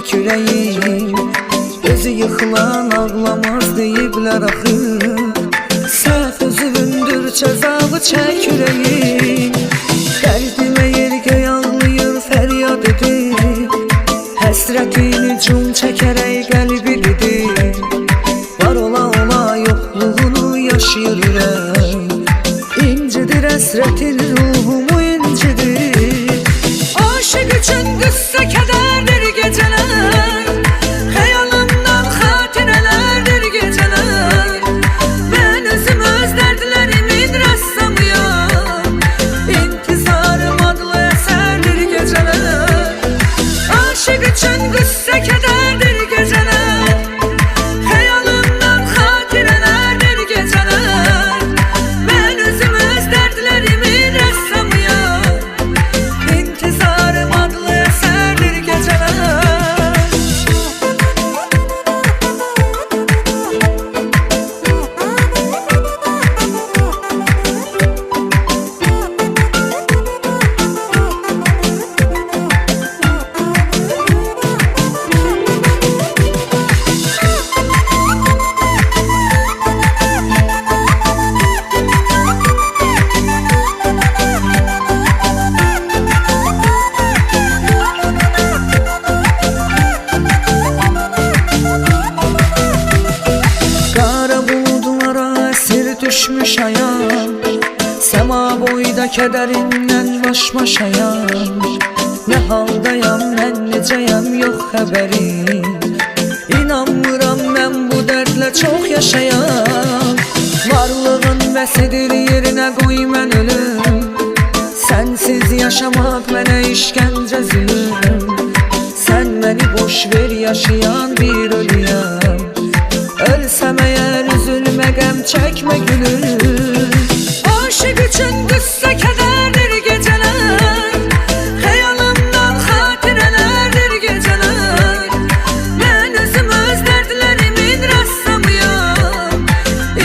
çək ürəyim. Özü yıxılan ağlamaz deyiblər axı. Səhv özündür cəzavı çək ürəyim. Dərdimə yergə ağlayır fəryad edir. Həsrətini cum çəkərək qəlbiridir. Var ola ola yoxluğunu yaşayır ürək. İncidir həsrətin ruhumu incidir. Aşıq üçün qıssa kədərdir gecələr. Xəyalımdan xatirələrdir gecələr. Mən özüm öz dərdlərimin rəssamıyam. İntizarım adlı əsərdir gecələr. Aşıq üçün qıssa kədərdir gecələr. Xəyalımdan xatirələrdir gecələr. Mən özüm öz dərdlərimin rəssamıyam. İntizarım adlı əsərdir gecələr. Düşmüş ayağım, səma boyda kədərindən başmaşayam. Nə haldayam, mən necəyəm, yox xəbərim. İnanmıram mən bu dərdlə çox yaşayam. Varlığın vəsidir yerinə qoy mən ölüm. Sənsiz yaşamaq mənə işgəncə zülüm. Sən məni boş ver yaşayan bir ölüyəm. Ölsəm əgər üzülmə qəm çəkmə gülüm. Aşıq üçün qıssa kədərdir gecələr. Xəyalımdan xatirələrdir gecələr. Mən özüm öz dərdlərimin rəssamıyam.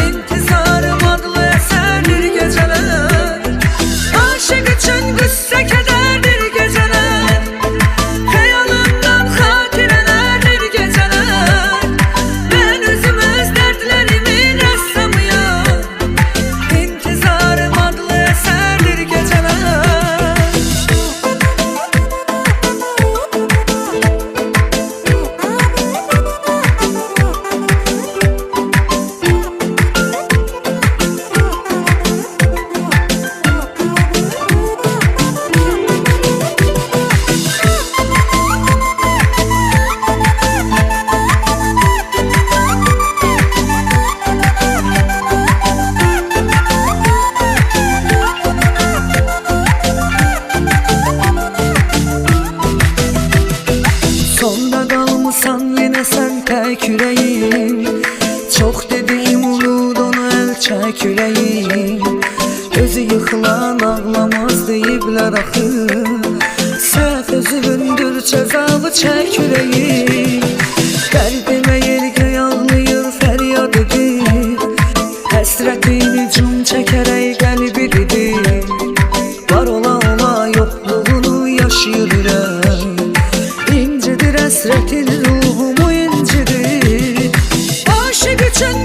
İntizarım adlı əsərdir gecələr. Aşıq üçün qıssa kədərdir gecələr. Xəyalımdan xatirələrdir gecələr. Mən özüm öz dərdlərimin rəssamıyam. İntizarım adlı əsərdir gecələr. Sonda qalmısan yenə sən tək ürəyim. Çox dediyim ulud onu əl çək ürəyim. Özü yıxılan ağlamaz deyiblər axı. Səhv özündür cəzavı çək ürəyim. Qəlbimə yergə ağlayır fəryad edir. Həsrətini cum çəkərək qəlbiridir. Var ola ola yoxluğunu yaşayır ürək. İncidir həsrətin ruhumu incidir. Aşıq üçün